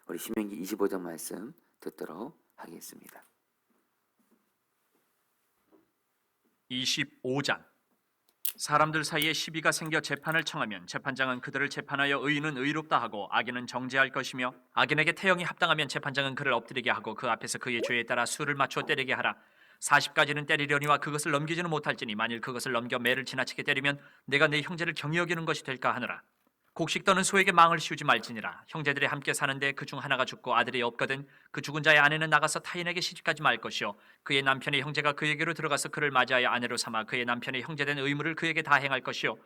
우리 신명기 25장 말씀 듣도록 하겠습니다. 25장. 사람들 사이에 시비가 생겨 재판을 청하면 재판장은 그들을 재판하여 의인은 의롭다 하고 악인은 정죄할 것이며, 악인에게 태형이 합당하면 재판장은 그를 엎드리게 하고 그 앞에서 그의 죄에 따라 수를 맞추어 때리게 하라. 40가지는 때리려니와 그것을 넘기지는 못할지니 만일 그것을 넘겨 매를 지나치게 때리면 내가 내 형제를 경히 여기는 것이 될까 하느라. 곡식 떠는 소에게 망을 씌우지 말지니라. 형제들이 함께 사는데 그 중 하나가 죽고 아들이 없거든 그 죽은 자의 아내는 나가서 타인에게 시집가지 말 것이요, 그의 남편의 형제가 그에게로 들어가서 그를 맞이하여 아내로 삼아 그의 남편의 형제된 의무를 그에게 다 행할 것이요,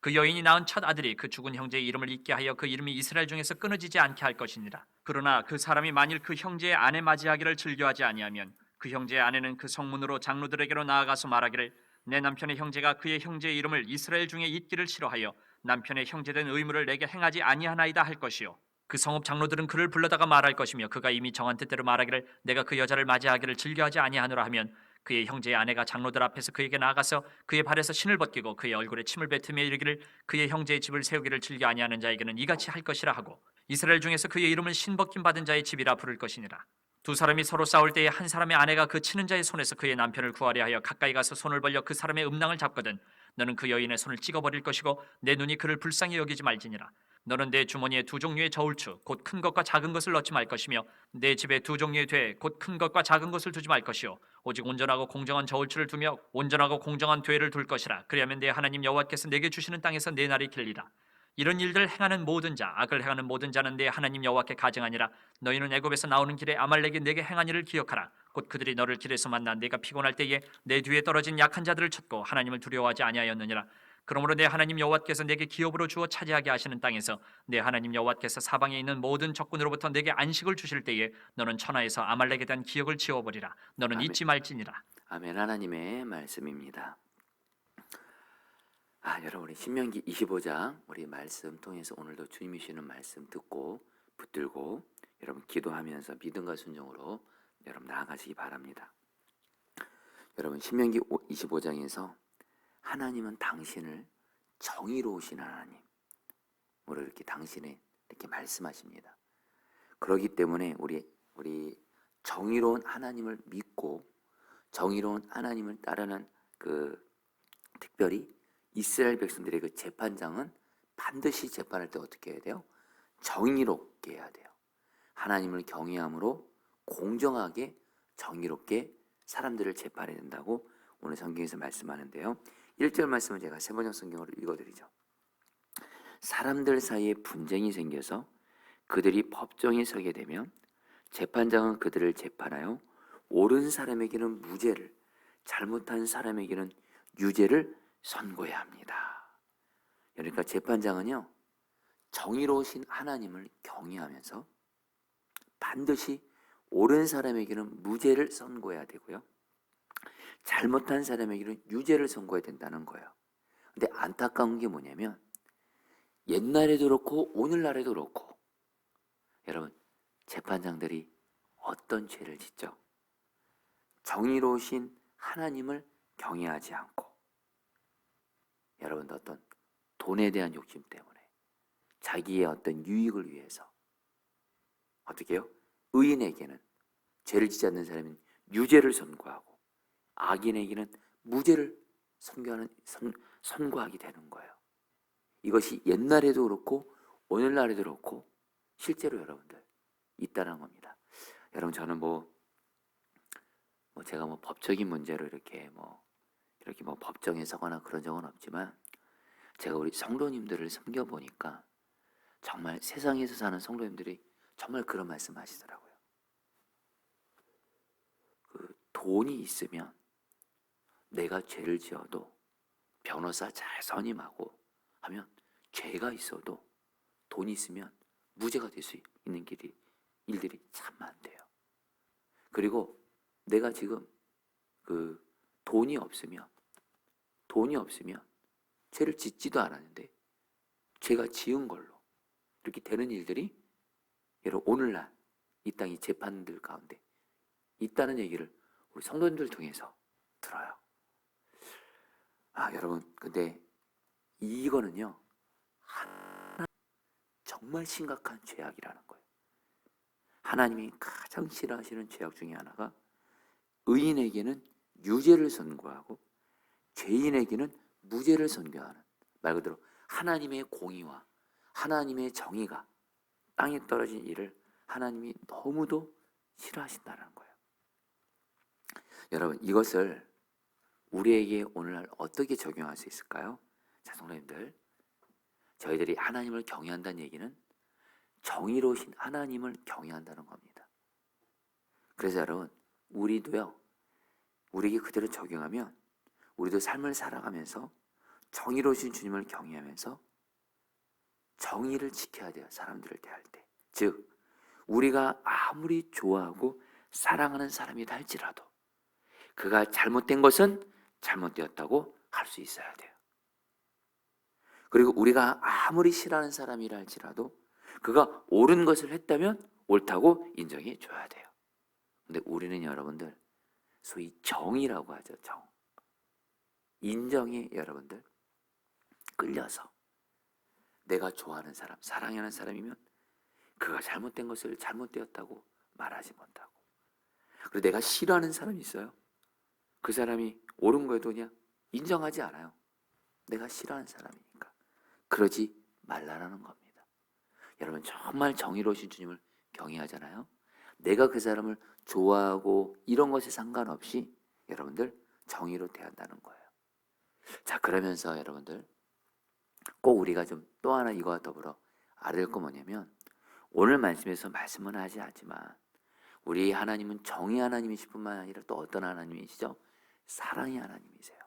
그 여인이 낳은 첫 아들이 그 죽은 형제의 이름을 잊게 하여 그 이름이 이스라엘 중에서 끊어지지 않게 할 것이니라. 그러나 그 사람이 만일 그 형제의 아내 맞이하기를 즐겨하지 아니하면 그 형제의 아내는 그 성문으로 장로들에게로 나아가서 말하기를, 내 남편의 형제가 그의 형제의 이름을 이스라엘 중에 잊기를 싫어하여 남편의 형제된 의무를 내게 행하지 아니하나이다 할 것이요, 그 성읍 장로들은 그를 불러다가 말할 것이며 그가 이미 정한 뜻대로 말하기를 내가 그 여자를 맞이하기를 즐겨하지 아니하노라 하면 그의 형제의 아내가 장로들 앞에서 그에게 나아가서 그의 발에서 신을 벗기고 그의 얼굴에 침을 뱉으며 이르기를, 그의 형제의 집을 세우기를 즐겨 아니하는 자에게는 이같이 할 것이라 하고, 이스라엘 중에서 그의 이름을 신벗김 받은 자의 집이라 부를 것이니라. 두 사람이 서로 싸울 때에 한 사람의 아내가 그 치는 자의 손에서 그의 남편을 구하려 하여 가까이 가서 손을 벌려 그 사람의 음낭을 잡거든 너는 그 여인의 손을 찍어버릴 것이고 내 눈이 그를 불쌍히 여기지 말지니라. 너는 내 주머니에 두 종류의 저울추 곧 큰 것과 작은 것을 넣지 말 것이며 내 집에 두 종류의 되곧 큰 것과 작은 것을 두지 말 것이요, 오직 온전하고 공정한 저울추를 두며 온전하고 공정한 되를 둘 것이라. 그리하면 내 하나님 여호와께서 내게 주시는 땅에서 내 날이 길리라. 이런 일들을 행하는 모든 자, 악을 행하는 모든 자는 내 하나님 여호와께 가증하니라. 너희는 애굽에서 나오는 길에 아말렉이 내게 행한 일을 기억하라. 곧 그들이 너를 길에서 만나 내가 피곤할 때에 내 뒤에 떨어진 약한 자들을 쳤고 하나님을 두려워하지 아니하였느니라. 그러므로 내 하나님 여호와께서 내게 기업으로 주어 차지하게 하시는 땅에서 내 하나님 여호와께서 사방에 있는 모든 적군으로부터 내게 안식을 주실 때에 너는 천하에서 아말렉에 대한 기억을 지워버리라. 너는 아멘. 잊지 말지니라. 아멘. 하나님의 말씀입니다. 여러분, 우리 신명기 25장 우리 말씀 통해서 오늘도 주님이 주시는 말씀 듣고 붙들고 여러분 기도하면서 믿음과 순종으로 여러분 나아가시기 바랍니다. 여러분, 신명기 25장에서 하나님은 당신을 정의로우신 하나님, 이렇게 당신에 이렇게 말씀하십니다. 그렇기 때문에 우리 정의로운 하나님을 믿고 정의로운 하나님을 따르는 특별히 이스라엘 백성들의 그 재판장은 반드시 재판할 때 어떻게 해야 돼요? 정의롭게 해야 돼요. 하나님을 경외함으로 공정하게 정의롭게 사람들을 재판해야 된다고 오늘 성경에서 말씀하는데요. 1절 말씀을 제가 세번역 성경으로 읽어드리죠. 사람들 사이에 분쟁이 생겨서 그들이 법정에 서게 되면 재판장은 그들을 재판하여 옳은 사람에게는 무죄를, 잘못한 사람에게는 유죄를 선고해야 합니다. 그러니까 재판장은요, 정의로우신 하나님을 경외하면서 반드시 옳은 사람에게는 무죄를 선고해야 되고요, 잘못한 사람에게는 유죄를 선고해야 된다는 거예요. 근데 안타까운 게 뭐냐면 옛날에도 그렇고 오늘날에도 그렇고 여러분, 재판장들이 어떤 죄를 짓죠? 정의로우신 하나님을 경외하지 않고 여러분 어떤 돈에 대한 욕심 때문에 자기의 어떤 유익을 위해서 어떻게 해요? 의인에게는, 죄를 짓지 않는 사람은 유죄를 선고하고 악인에게는 무죄를 선고하게 되는 거예요. 이것이 옛날에도 그렇고 오늘날에도 그렇고 실제로 여러분들 있다는 겁니다. 여러분, 저는 제가 법적인 문제로 이렇게 법정에 서거나 그런 적은 없지만 제가 우리 성도님들을 섬겨보니까 정말 세상에서 사는 성도님들이 정말 그런 말씀 하시더라고요. 돈이 있으면 내가 죄를 지어도 변호사 잘 선임하고 하면 죄가 있어도 돈이 있으면 무죄가 될 수 있는 일들이 참 많대요. 그리고 내가 지금 돈이 없으면 죄를 짓지도 않았는데 죄가 지은 걸로 이렇게 되는 일들이 여러분 오늘날 이 땅의 재판들 가운데 있다는 얘기를 우리 성도님들 통해서 들어요. 여러분, 근데 이거는요 정말 심각한 죄악이라는 거예요. 하나님이 가장 싫어하시는 죄악 중에 하나가 의인에게는 유죄를 선고하고 죄인에게는 무죄를 선고하는, 말 그대로 하나님의 공의와 하나님의 정의가 땅에 떨어진 일을 하나님이 너무도 싫어하신다는 거예요. 여러분, 이것을 우리에게 오늘날 어떻게 적용할 수 있을까요? 자, 성도님들, 저희들이 하나님을 경외한다는 얘기는 정의로우신 하나님을 경외한다는 겁니다. 그래서 여러분, 우리도요, 우리에게 그대로 적용하면 우리도 삶을 살아가면서 정의로우신 주님을 경외하면서 정의를 지켜야 돼요. 사람들을 대할 때. 즉, 우리가 아무리 좋아하고 사랑하는 사람이라 할지라도 그가 잘못된 것은 잘못되었다고 할 수 있어야 돼요. 그리고 우리가 아무리 싫어하는 사람이라 할지라도 그가 옳은 것을 했다면 옳다고 인정해 줘야 돼요. 근데 우리는 여러분들 소위 정이라고 하죠. 정. 인정에 여러분들 끌려서 내가 좋아하는 사람, 사랑하는 사람이면 그가 잘못된 것을 잘못되었다고 말하지 못하고, 그리고 내가 싫어하는 사람이 있어요. 그 사람이 옳은 거에도 그냥 인정하지 않아요. 내가 싫어하는 사람이니까. 그러지 말라는 겁니다. 여러분, 정말 정의로우신 주님을 경외하잖아요. 내가 그 사람을 좋아하고 이런 것에 상관없이 여러분들 정의로 대한다는 거예요. 자, 그러면서 여러분들 꼭 우리가 좀 또 하나 이거와 더불어 알아야 될 거 뭐냐면, 오늘 말씀에서 말씀은 하지 않지만 우리 하나님은 정의 하나님이실 뿐만 아니라 또 어떤 하나님이시죠? 사랑의 하나님이세요.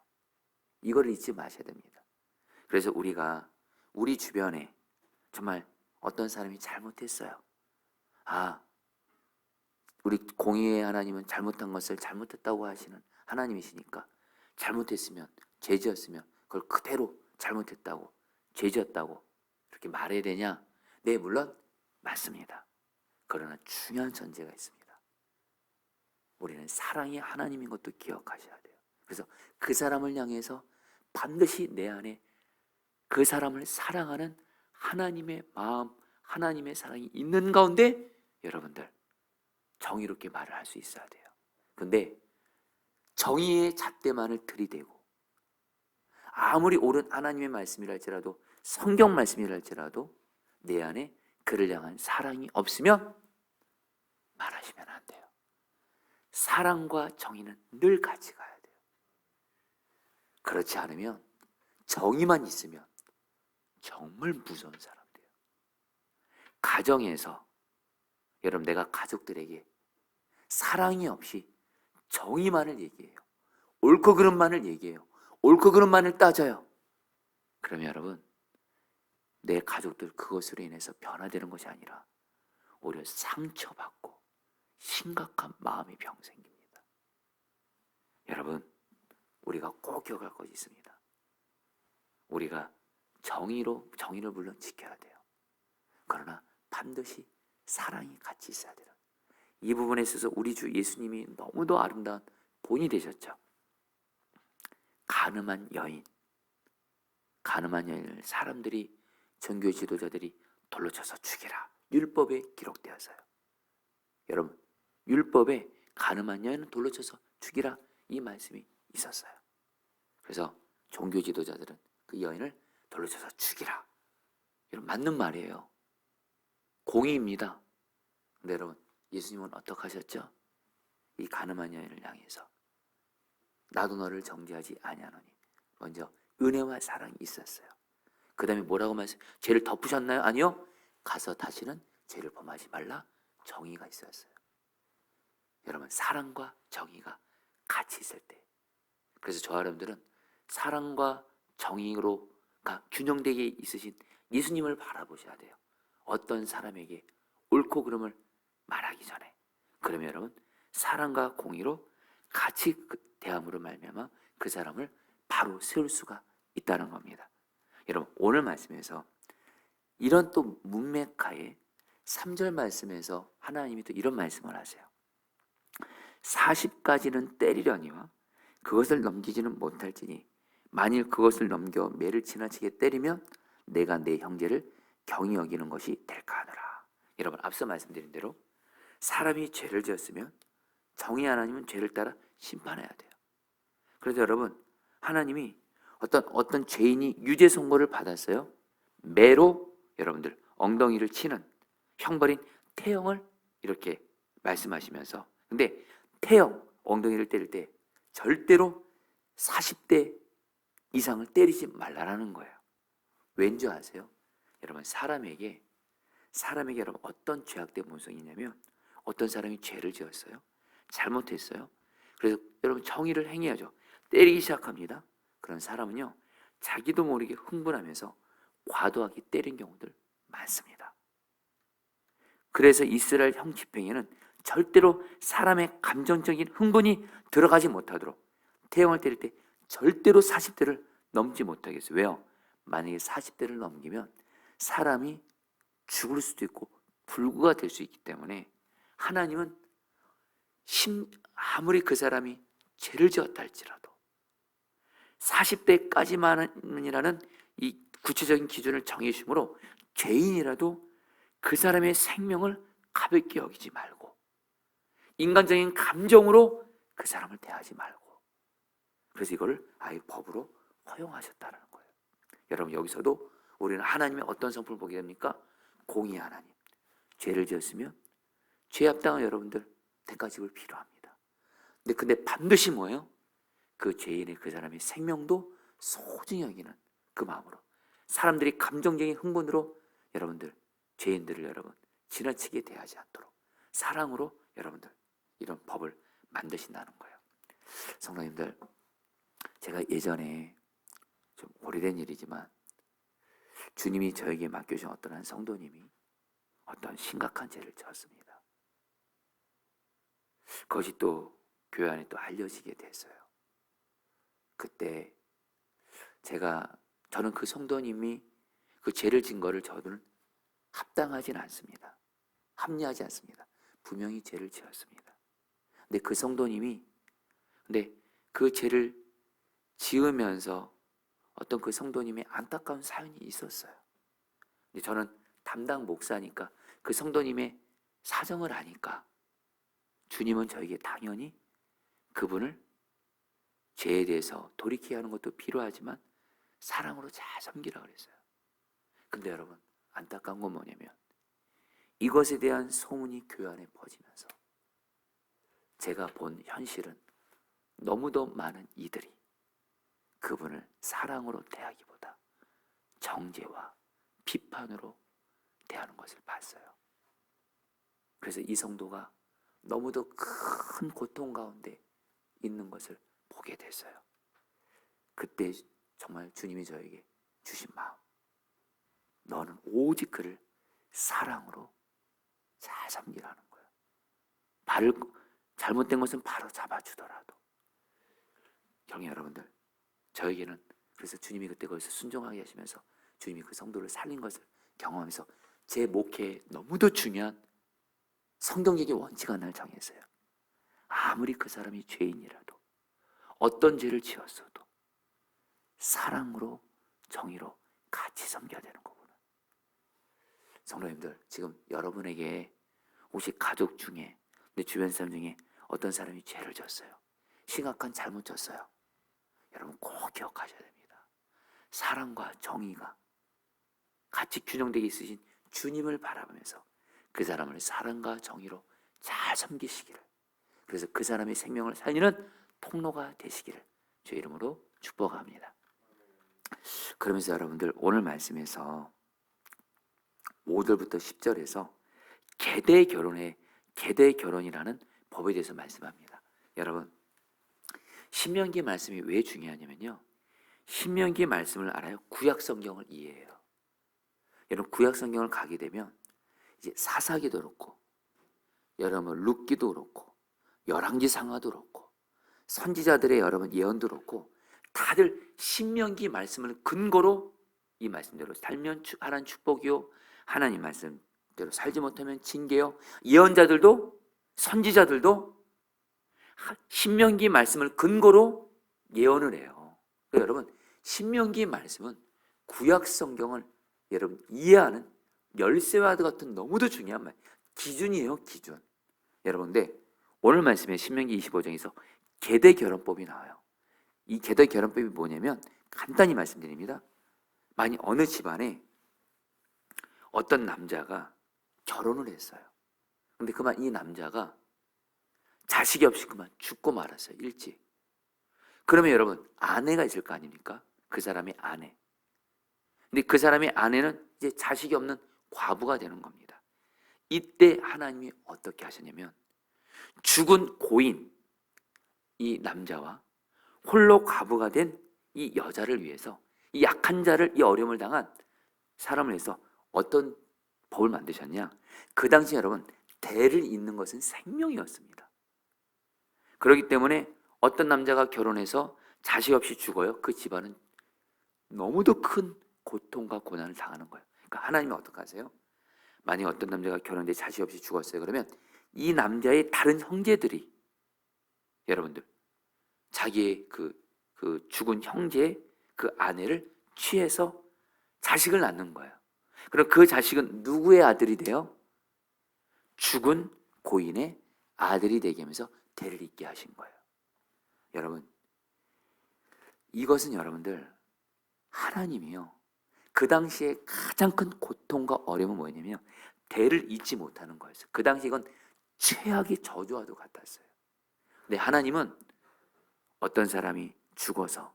이걸 잊지 마셔야 됩니다. 그래서 우리가 우리 주변에 정말 어떤 사람이 잘못했어요. 우리 공의의 하나님은 잘못한 것을 잘못했다고 하시는 하나님이시니까 잘못했으면, 죄지었으면 그걸 그대로 잘못했다고, 죄지었다고 그렇게 말해야 되냐? 네, 물론 맞습니다. 그러나 중요한 전제가 있습니다. 우리는 사랑이 하나님인 것도 기억하셔야 돼요. 그래서 그 사람을 향해서 반드시 내 안에 그 사람을 사랑하는 하나님의 마음, 하나님의 사랑이 있는 가운데 여러분들 정의롭게 말을 할 수 있어야 돼요. 근데 정의의 잣대만을 들이대고 아무리 옳은 하나님의 말씀이라 할지라도, 성경 말씀이라 할지라도 내 안에 그를 향한 사랑이 없으면 말하시면 안 돼요. 사랑과 정의는 늘 같이 가야 돼요. 그렇지 않으면, 정의만 있으면 정말 무서운 사람들이에요. 가정에서 여러분, 내가 가족들에게 사랑이 없이 정의만을 얘기해요. 옳고 그름만을 얘기해요. 옳고 그름만을 따져요. 그러면 여러분, 내 가족들 그것으로 인해서 변화되는 것이 아니라 오히려 상처받고 심각한 마음의 병 생깁니다. 여러분, 우리가 꼭 기억할 것이 있습니다. 우리가 정의를 물론 지켜야 돼요. 그러나 반드시 사랑이 같이 있어야 돼요. 이 부분에 있어서 우리 주 예수님이 너무도 아름다운 본이 되셨죠. 가늠한 여인을 사람들이, 종교 지도자들이 돌로 쳐서 죽이라, 율법에 기록되었어요. 여러분, 율법에 가늠한 여인은 돌로 쳐서 죽이라 이 말씀이 있었어요. 그래서 종교 지도자들은 그 여인을 돌로 쳐서 죽이라, 여러분, 맞는 말이에요. 공의입니다. 근데 여러분, 예수님은 어떻게 하셨죠? 이 가늠한 여인을 향해서 나도 너를 정죄하지 아니하노니, 먼저 은혜와 사랑이 있었어요. 그 다음에 뭐라고 말씀? 죄를 덮으셨나요? 아니요. 가서 다시는 죄를 범하지 말라. 정의가 있었어요. 여러분, 사랑과 정의가 같이 있을 때, 그래서 저와 여러분들은 사랑과 정의로가 균형되게 있으신 예수님을 바라보셔야 돼요. 어떤 사람에게 옳고 그름을 말하기 전에. 그러면 여러분, 사랑과 공의로 같이 대함으로 말미암아 그 사람을 바로 세울 수가 있다는 겁니다. 여러분, 오늘 말씀에서 이런 또 문맥하에 3절 말씀에서 하나님이 또 이런 말씀을 하세요. 40가지는 때리려니와 그것을 넘기지는 못할지니 만일 그것을 넘겨 매를 지나치게 때리면 내가 내 형제를 경히 여기는 것이 될까 하노라. 여러분, 앞서 말씀드린 대로 사람이 죄를 지었으면 정의 하나님은 죄를 따라 심판해야 돼요. 그래서 여러분, 하나님이 어떤 죄인이 유죄 선고를 받았어요. 매로 여러분들 엉덩이를 치는 형벌인 태형을 이렇게 말씀하시면서, 근데 태형 엉덩이를 때릴 때 절대로 40대 이상을 때리지 말라라는 거예요. 왠지 아세요? 여러분, 사람에게 여러분 어떤 죄악된 본성이 있냐면, 어떤 사람이 죄를 지었어요. 잘못했어요. 그래서 여러분 정의를 행해야죠. 때리기 시작합니다. 그런 사람은요, 자기도 모르게 흥분하면서 과도하게 때린 경우들 많습니다. 그래서 이스라엘 형 집행에는 절대로 사람의 감정적인 흥분이 들어가지 못하도록 태형을 때릴 때 절대로 40대를 넘지 못하게 했어요. 왜요? 만약에 40대를 넘기면 사람이 죽을 수도 있고 불구가 될 수 있기 때문에 하나님은 아무리 그 사람이 죄를 지었다 할지라도 40대까지만이라는 이 구체적인 기준을 정해 주심으로 죄인이라도 그 사람의 생명을 가볍게 여기지 말고 인간적인 감정으로 그 사람을 대하지 말고, 그래서 이거를 아예 법으로 허용하셨다는 거예요. 여러분, 여기서도 우리는 하나님의 어떤 성품을 보게 됩니까? 공의 하나님. 죄를 지었으면 죄 합당한 여러분들 대가 지불 필요합니다. 근데 반드시 뭐예요? 그 죄인의 그 사람의 생명도 소중히 여기는 그 마음으로, 사람들이 감정적인 흥분으로 여러분들 죄인들을 여러분 지나치게 대하지 않도록 사랑으로 여러분들 이런 법을 만드신다는 거예요. 성도님들, 제가 예전에 좀 오래된 일이지만 주님이 저에게 맡겨주신 어떤 한 성도님이 어떤 심각한 죄를 지었습니다. 그것이 또 교회 안에 또 알려지게 됐어요. 그때 저는 그 성도님이 그 죄를 진 거를 저는 합당하진 않습니다. 합리하지 않습니다. 분명히 죄를 지었습니다. 근데 그 성도님이 그 죄를 지으면서 어떤 그 성도님의 안타까운 사연이 있었어요. 근데 저는 담당 목사니까 그 성도님의 사정을 아니까 주님은 저에게 당연히 그분을 죄에 대해서 돌이키게 하는 것도 필요하지만 사랑으로 잘 섬기라 그랬어요. 근데 여러분, 안타까운 건 뭐냐면 이것에 대한 소문이 교회 안에 퍼지면서 제가 본 현실은 너무도 많은 이들이 그분을 사랑으로 대하기보다 정죄와 비판으로 대하는 것을 봤어요. 그래서 이 성도가 너무도 큰 고통 가운데 있는 것을 보게 됐어요. 그때 정말 주님이 저에게 주신 마음, 너는 오직 그를 사랑으로 잘 섬기라는 거예요. 잘못된 것은 바로 잡아주더라도. 경희 여러분들, 저에게는 그래서 주님이 그때 거기서 순종하게 하시면서 주님이 그 성도를 살린 것을 경험하면서 제 목회에 너무도 중요한 성경적인 원칙 하나를 정했어요. 아무리 그 사람이 죄인이라도 어떤 죄를 지었어도 사랑으로 정의로 같이 섬겨야 되는 거구나. 성도님들, 지금 여러분에게 혹시 가족 중에 내 주변 사람 중에 어떤 사람이 죄를 졌어요. 심각한 잘못 졌어요. 여러분 꼭 기억하셔야 됩니다. 사랑과 정의가 같이 균형되게 있으신 주님을 바라보면서 그 사람을 사랑과 정의로 잘 섬기시기를, 그래서 그 사람의 생명을 살리는 통로가 되시기를 주의 이름으로 축복합니다. 그러면서 여러분들 오늘 말씀에서 5절부터 10절에서 계대 결혼이라는 법에 대해서 말씀합니다. 여러분, 신명기 말씀이 왜 중요하냐면요, 신명기 말씀을 알아야 구약 성경을 이해해요. 여러분, 구약 성경을 가게 되면 이제 사사기도 그렇고 여러분 룻기도 그렇고 열왕기상하도 그렇고 선지자들의 여러분 예언도 그렇고 다들 신명기 말씀을 근거로 이 말씀대로 살면 하나님 축복이요, 하나님 말씀대로 살지 못하면 징계요. 예언자들도 선지자들도 신명기 말씀을 근거로 예언을 해요. 그러니까 여러분, 신명기 말씀은 구약 성경을 여러분 이해하는 열쇠와도 같은 너무도 중요한 말, 기준이에요, 기준. 여러분, 근데 오늘 말씀에 신명기 25장에서 계대 결혼법이 나와요. 이 계대 결혼법이 뭐냐면 간단히 말씀드립니다. 만약 어느 집안에 어떤 남자가 결혼을 했어요. 근데 그만 이 남자가 자식이 없이 그만 죽고 말았어요. 일찍. 그러면 여러분, 아내가 있을 거 아닙니까? 그 사람의 아내. 근데 그 사람의 아내는 이제 자식이 없는 과부가 되는 겁니다. 이때 하나님이 어떻게 하셨냐면 죽은 고인 이 남자와 홀로 과부가 된 이 여자를 위해서, 이 약한 자를, 이 어려움을 당한 사람을 위해서 어떤 법을 만드셨냐? 그 당시 여러분, 대를 잇는 것은 생명이었습니다. 그렇기 때문에 어떤 남자가 결혼해서 자식 없이 죽어요. 그 집안은 너무도 큰 고통과 고난을 당하는 거예요. 그러니까 하나님이 어떻게 하세요? 만약 어떤 남자가 결혼해 자식 없이 죽었어요. 그러면 이 남자의 다른 형제들이, 여러분들, 자기의 그 죽은 형제의 그 아내를 취해서 자식을 낳는 거예요. 그럼 그 자식은 누구의 아들이 돼요? 죽은 고인의 아들이 되게 하면서 대를 잇게 하신 거예요. 여러분, 이것은 여러분들, 하나님이요, 그 당시에 가장 큰 고통과 어려움은 뭐냐면요, 대를 잇지 못하는 거였어요. 그 당시 이건 최악의 저주와도 같았어요. 근데 하나님은 어떤 사람이 죽어서,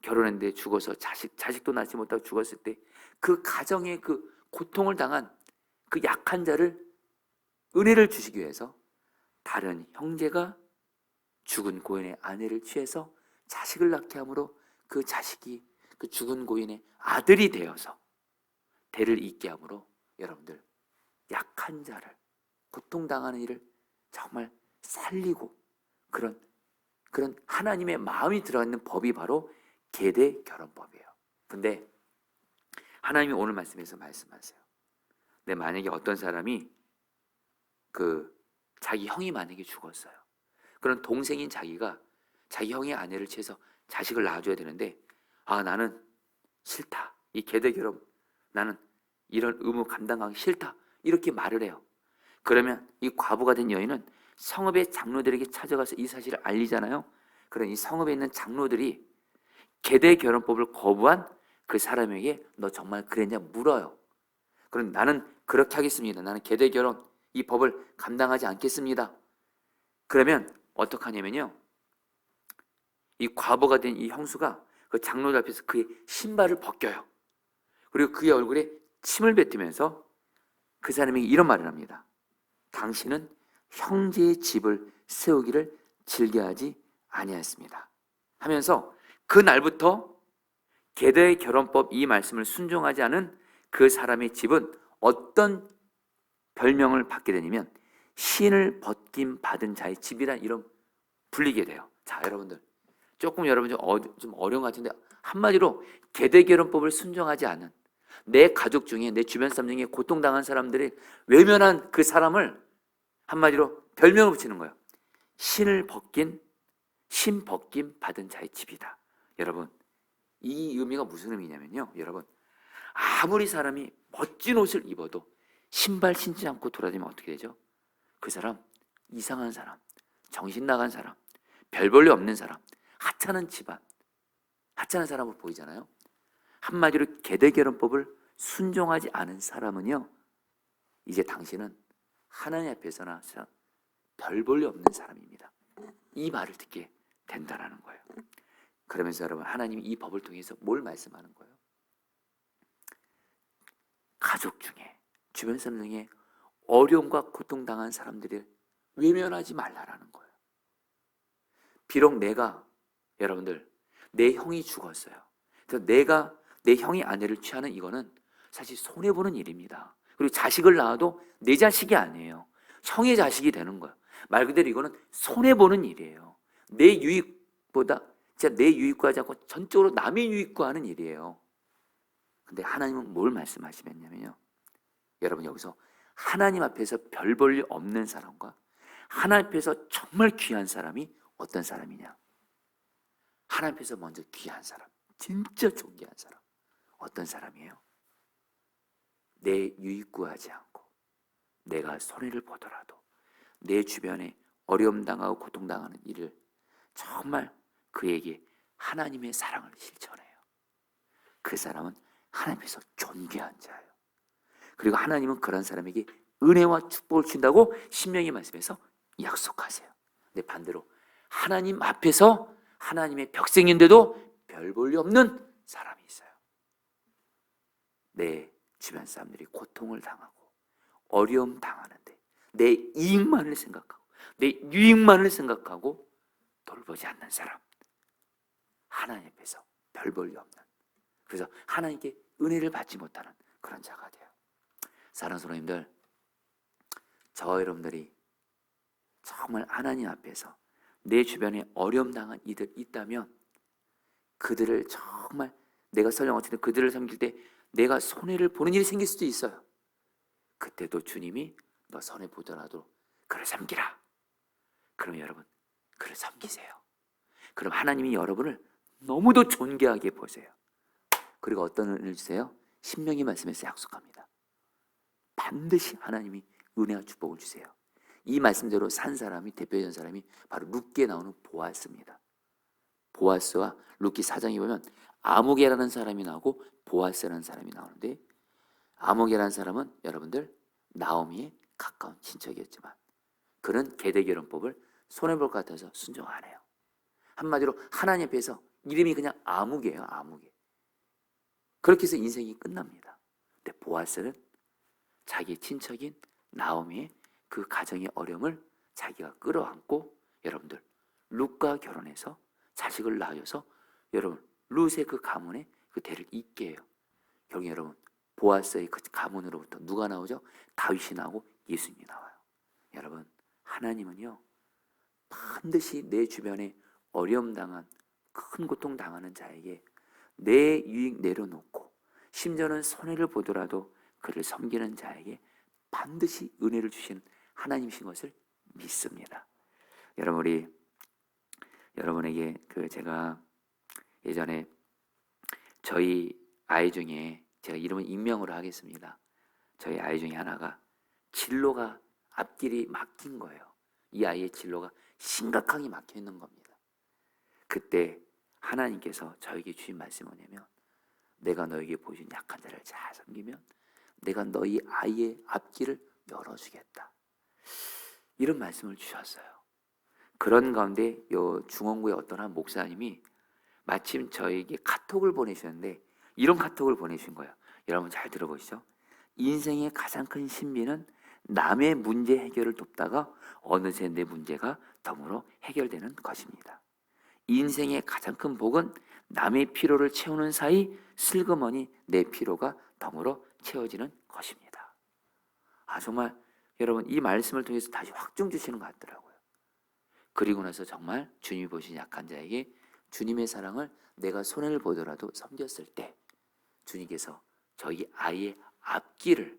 결혼했는데 죽어서 자식도 낳지 못하고 죽었을 때 그 가정의 그 고통을 당한 그 약한 자를 은혜를 주시기 위해서 다른 형제가 죽은 고인의 아내를 취해서 자식을 낳게 함으로 그 자식이 그 죽은 고인의 아들이 되어서 대를 잇게 함으로 여러분들, 약한 자를, 고통당하는 이를 정말 살리고, 그런 하나님의 마음이 들어있는 법이 바로 계대 결혼법이에요. 근데 하나님이 오늘 말씀에서 말씀하세요. 근데 만약에 어떤 사람이 자기 형이 만약에 죽었어요. 그런 동생인 자기가 자기 형의 아내를 취해서 자식을 낳아줘야 되는데, 나는 싫다, 이 계대 결혼, 나는 이런 의무 감당하기 싫다, 이렇게 말을 해요. 그러면 이 과부가 된 여인은 성읍의 장로들에게 찾아가서 이 사실을 알리잖아요. 그럼 이 성읍에 있는 장로들이 계대 결혼법을 거부한 그 사람에게 너 정말 그랬냐 물어요. 그럼 나는 그렇게 하겠습니다. 나는 계대 결혼 이 법을 감당하지 않겠습니다. 그러면 어떻게 하냐면요, 이 과부가 된 이 형수가 그 장로들 앞에서 그의 신발을 벗겨요. 그리고 그의 얼굴에 침을 뱉으면서 그 사람에게 이런 말을 합니다. 당신은 형제의 집을 세우기를 즐겨하지 아니하였습니다 하면서 그날부터 계대 결혼법 이 말씀을 순종하지 않은 그 사람의 집은 어떤 별명을 받게 되냐면 신을 벗김 받은 자의 집이란 이름 불리게 돼요. 자, 여러분들, 조금 여러분 좀 어려운 것 같은데, 한마디로 계대 결혼법을 순종하지 않은 내 가족 중에, 내 주변 사람 중에 고통당한 사람들이 외면한 그 사람을 한마디로 별명을 붙이는 거예요. 신 벗김 받은 자의 집이다. 여러분, 이 의미가 무슨 의미냐면요, 여러분, 아무리 사람이 멋진 옷을 입어도 신발 신지 않고 돌아다니면 어떻게 되죠? 그 사람 이상한 사람, 정신 나간 사람, 별 볼일 없는 사람, 하찮은 집안, 하찮은 사람으로 보이잖아요. 한마디로 계대 결혼법을 순종하지 않은 사람은요, 이제 당신은 하나님 앞에서나 별 볼일 없는 사람입니다. 이 말을 듣게 된다는 거예요. 그러면서 여러분, 하나님이 이 법을 통해서 뭘 말씀하는 거예요? 가족 중에, 주변 사람 중에 어려움과 고통당한 사람들을 외면하지 말라라는 거예요. 비록 여러분들, 내 형이 죽었어요. 그래서 내가 내 형의 아내를 취하는 이거는 사실 손해보는 일입니다. 그리고 자식을 낳아도 내 자식이 아니에요. 형의 자식이 되는 거예요. 말 그대로 이거는 손해보는 일이에요. 내 유익보다, 진짜 내 유익구하지 않고 전적으로 남의 유익구하는 일이에요. 근데 하나님은 뭘 말씀하시면요, 여러분, 여기서 하나님 앞에서 별 볼 일 없는 사람과 하나님 앞에서 정말 귀한 사람이 어떤 사람이냐? 하나님 앞에서 먼저 귀한 사람, 진짜 존귀한 사람, 어떤 사람이에요? 내 유익 구하지 않고 내가 손해를 보더라도 내 주변에 어려움 당하고 고통당하는 이를 정말 그에게 하나님의 사랑을 실천해요. 그 사람은 하나님께서 존귀한 자예요. 그리고 하나님은 그런 사람에게 은혜와 축복을 주신다고 신명기 말씀에서 약속하세요. 근데 반대로 하나님 앞에서 하나님의 백성인데도 별 볼 일 없는 사람이 있어요. 내 주변 사람들이 고통을 당하고 어려움 당하는데 내 이익만을 생각하고 내 유익만을 생각하고 돌보지 않는 사람, 하나님 앞에서 별 볼 일 없는, 그래서 하나님께 은혜를 받지 못하는 그런 자가 돼요. 사랑하는 성도님들, 저 여러분들이 정말 하나님 앞에서 내 주변에 어려움 당한 이들 있다면 그들을 정말 내가 설령 어쨌든 그들을 섬길 때 내가 손해를 보는 일이 생길 수도 있어요. 그때도 주님이 너 손해 보더라도 그를 섬기라. 그럼 여러분 그를 섬기세요. 그럼 하나님이 여러분을 너무도 존귀하게 보세요. 그리고 어떤 은혜를 주세요? 신명기 말씀에서 약속합니다. 반드시 하나님이 은혜와 축복을 주세요. 이 말씀대로 산 사람이, 대표적인 사람이 바로 룻기에 나오는 보아스입니다. 보아스와 룻기 4장에 보면 아무개라는 사람이 나오고 보아스라는 사람이 나오는데, 아무개라는 사람은 여러분들 나오미의 가까운 친척이었지만 그는 계대결혼법을 손해볼 것 같아서 순종 안 해요. 한마디로 하나님 앞에서 이름이 그냥 아무개예요. 아무개. 그렇게 해서 인생이 끝납니다. 근데 보아스는 자기 친척인 나오미의 그 가정의 어려움을 자기가 끌어안고 여러분들 룻과 결혼해서 자식을 낳아서 여러분 룻의 그 가문에 그 대를 잇게 해요. 결국 여러분 보아스의 그 가문으로부터 누가 나오죠? 다윗이 나오고 예수님이 나와요. 여러분 하나님은요 반드시 내 주변에 어려움 당한 큰 고통 당하는 자에게 내 유익 내려놓고 심지어는 손해를 보더라도 그를 섬기는 자에게 반드시 은혜를 주시는 하나님이신 것을 믿습니다. 여러분 우리 여러분에게 제가 예전에 저희 아이 중에 제가 이름은 익명으로 하겠습니다. 저희 아이 중에 하나가 진로가 앞길이 막힌 거예요. 이 아이의 진로가 심각하게 막혀 있는 겁니다. 그때 하나님께서 저에게 주신 말씀이 뭐냐면 내가 너에게 보여준 약한 자를 잘 섬기면 내가 너희 아이의 앞길을 열어주겠다. 이런 말씀을 주셨어요. 그런 가운데 요 중원구의 어떤 한 목사님이 마침 저에게 카톡을 보내주셨는데 이런 카톡을 보내주신 거예요. 여러분 잘 들어보시죠. 인생의 가장 큰 신비는 남의 문제 해결을 돕다가 어느새 내 문제가 덤으로 해결되는 것입니다. 인생의 가장 큰 복은 남의 피로를 채우는 사이 슬그머니 내 피로가 덤으로 채워지는 것입니다. 정말 여러분 이 말씀을 통해서 다시 확증 주시는 것 같더라고요. 그리고 나서 정말 주님이 보신 약한 자에게 주님의 사랑을 내가 손해를 보더라도 섬겼을 때 주님께서 저희 아이의 앞길을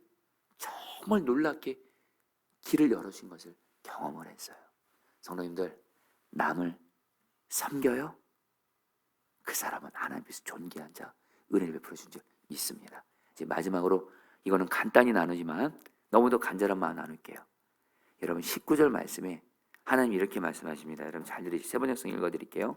정말 놀랍게 길을 열어주신 것을 경험을 했어요. 성도님들 남을 섬겨요? 그 사람은 하나님께서 존귀한 자, 은혜를 베풀어 준 줄 믿습니다. 이제 마지막으로 이거는 간단히 나누지만 너무도 간절한 마음 나눌게요. 여러분 19절 말씀에 하나님이 이렇게 말씀하십니다. 여러분 잘 들으시죠. 세 번 역성 읽어드릴게요.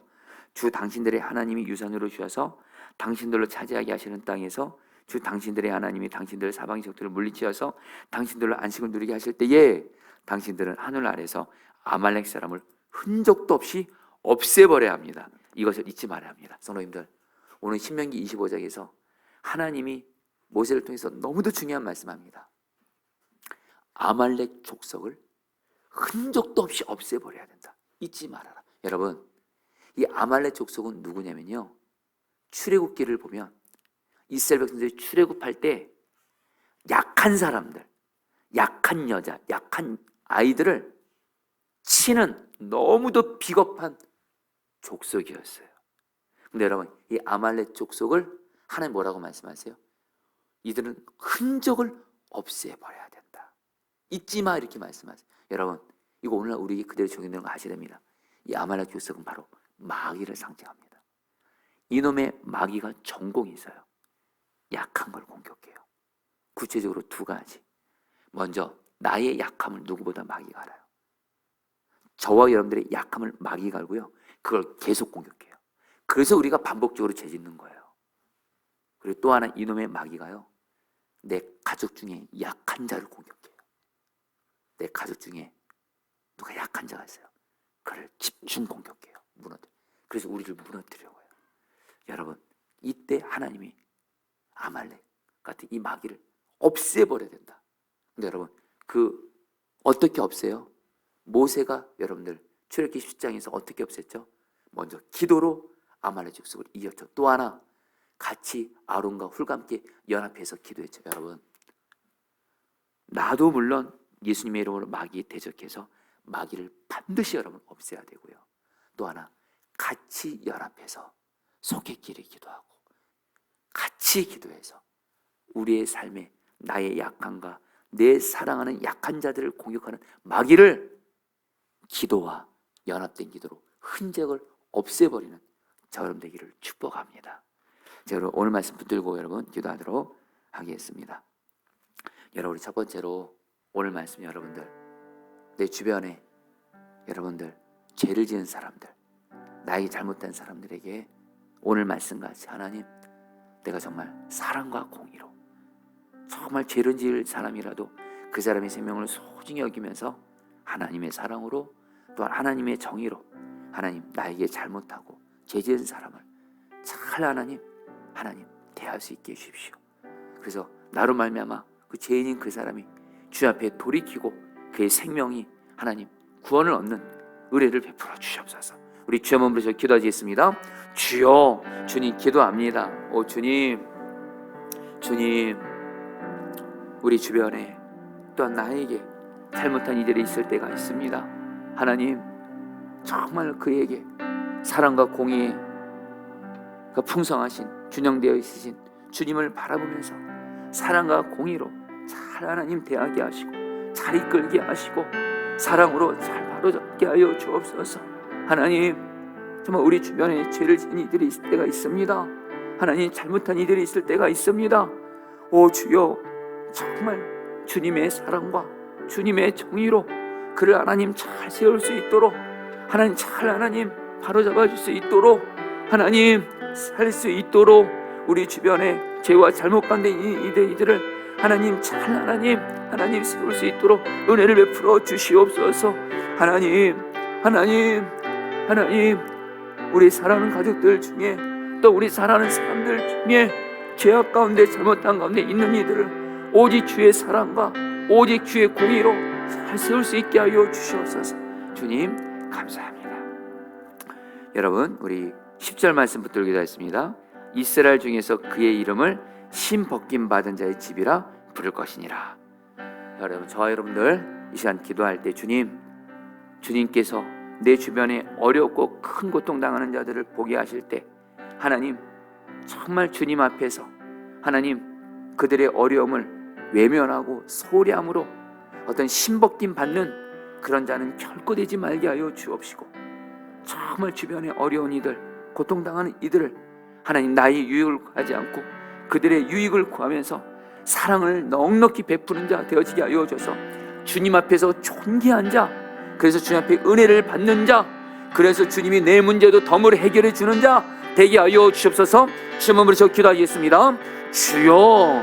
주 당신들의 하나님이 유산으로 주셔서 당신들로 차지하게 하시는 땅에서 주 당신들의 하나님이 당신들의 사방의 적들을 물리치어서 당신들로 안식을 누리게 하실 때에 당신들은 하늘 아래서 아말렉 사람을 흔적도 없이 없애버려야 합니다. 이것을 잊지 말아야 합니다. 성도님들 오늘 신명기 25장에서 하나님이 모세를 통해서 너무도 중요한 말씀합니다. 아말렉 족속을 흔적도 없이 없애버려야 된다. 잊지 말아라. 여러분 이 아말렉 족속은 누구냐면요 출애굽기를 보면 이스라엘 백성들이 출애굽할 때 약한 사람들, 약한 여자, 약한 아이들을 치는 너무도 비겁한 족속이었어요. 근데 여러분 이 아말렉 족속을 하나님 뭐라고 말씀하세요? 이들은 흔적을 없애버려야 된다. 잊지 마 이렇게 말씀하세요. 여러분 이거 오늘날 우리에게 그대로 적용되는 거 아셔야 됩니다. 이 아말렉 족속은 바로 마귀를 상징합니다. 이놈의 마귀가 전공이 있어요. 약한 걸 공격해요. 구체적으로 두 가지. 먼저 나의 약함을 누구보다 마귀가 알아요. 저와 여러분들의 약함을 마귀가 알고요, 그걸 계속 공격해요. 그래서 우리가 반복적으로 죄짓는 거예요. 그리고 또 하나, 이놈의 마귀가요, 내 가족 중에 약한 자를 공격해요. 내 가족 중에 누가 약한 자가 있어요. 그를 집중 공격해요. 그래서 우리를 무너뜨리려고 해요. 여러분, 이때 하나님이 아말렉 같은 이 마귀를 없애버려야 된다. 근데 여러분, 어떻게 없애요? 모세가 여러분들 출애굽기 10장에서 어떻게 없앴죠? 먼저 기도로 아말렉 족속을 이겼죠. 또 하나, 같이 아론과 훌과 함께 연합해서 기도했죠. 여러분, 나도 물론 예수님의 이름으로 마귀 대적해서 마귀를 반드시 여러분 없애야 되고요. 또 하나, 같이 연합해서 속했기를 기도하고 같이 기도해서 우리의 삶에 나의 약함과 내 사랑하는 약한 자들을 공격하는 마귀를 기도와 연합된 기도로 흔적을 없애버리는 저 여러분 되기를 축복합니다. 자, 여러분 오늘 말씀 붙들고 여러분 기도하도록 하겠습니다. 여러분, 우리 첫 번째로 오늘 말씀, 여러분들 내 주변에 여러분들 죄를 지은 사람들, 나에게 잘못된 사람들에게 오늘 말씀같이 하나님, 내가 정말 사랑과 공의로 정말 죄를 지을 사람이라도 그 사람의 생명을 소중히 여기면서 하나님의 사랑으로 또한 하나님의 정의로 하나님, 나에게 잘못하고 죄 지은 사람을 잘 하나님 대할 수 있게 해주십시오. 그래서 나로 말미암아 그 죄인인 그 사람이 주 앞에 돌이키고 그의 생명이 하나님 구원을 얻는 은혜를 베풀어 주시옵소서. 우리 주여 한번 부르셔 기도하시겠습니다. 주여, 주님 기도합니다. 오 주님, 우리 주변에 또한 나에게 잘못한 이들이 있을 때가 있습니다. 하나님, 정말 그에게 사랑과 공의가 풍성하신 균형되어 있으신 주님을 바라보면서 사랑과 공의로 잘 하나님 대하게 하시고 잘 이끌게 하시고 사랑으로 잘 바로잡게 하여 주옵소서. 하나님, 정말 우리 주변에 죄를 지은 이들이 있을 때가 있습니다. 하나님, 잘못한 이들이 있을 때가 있습니다. 오 주여, 정말 주님의 사랑과 주님의 정의로 그를 하나님 잘 세울 수 있도록 하나님 잘 하나님 바로잡아 줄 수 있도록 하나님 살 수 있도록 우리 주변에 죄와 잘못 가운데 이들을 하나님 잘 하나님 세울 수 있도록 은혜를 베풀어 주시옵소서. 하나님 우리 사랑하는 가족들 중에 또 우리 사랑하는 사람들 중에 죄악 가운데 잘못한 가운데 있는 이들을 오직 주의 사랑과 오직 주의 공의로 잘 세울 수 있게 하여 주시옵소서. 주님 감사합니다. 여러분, 우리 10절 말씀 붙들고 기도하겠습니다. 이스라엘 중에서 그의 이름을 신 벗김 받은 자의 집이라 부를 것이니라. 여러분, 저와 여러분들 이 시간 기도할 때 주님께서 내 주변에 어렵고 큰 고통당하는 자들을 보게 하실 때 하나님, 정말 주님 앞에서 하나님 그들의 어려움을 외면하고 소리함으로 어떤 신벗김 받는 그런 자는 결코 되지 말게 하여 주옵시고, 정말 주변에 어려운 이들, 고통당하는 이들을 하나님 나의 유익을 구하지 않고 그들의 유익을 구하면서 사랑을 넉넉히 베푸는 자 되어지게 하여 줘서 주님 앞에서 존귀한 자, 그래서 주님 앞에 은혜를 받는 자, 그래서 주님이 내 문제도 덤으로 해결해 주는 자 되게 하여 주옵소서. 주님으로 기도하겠습니다. 주여.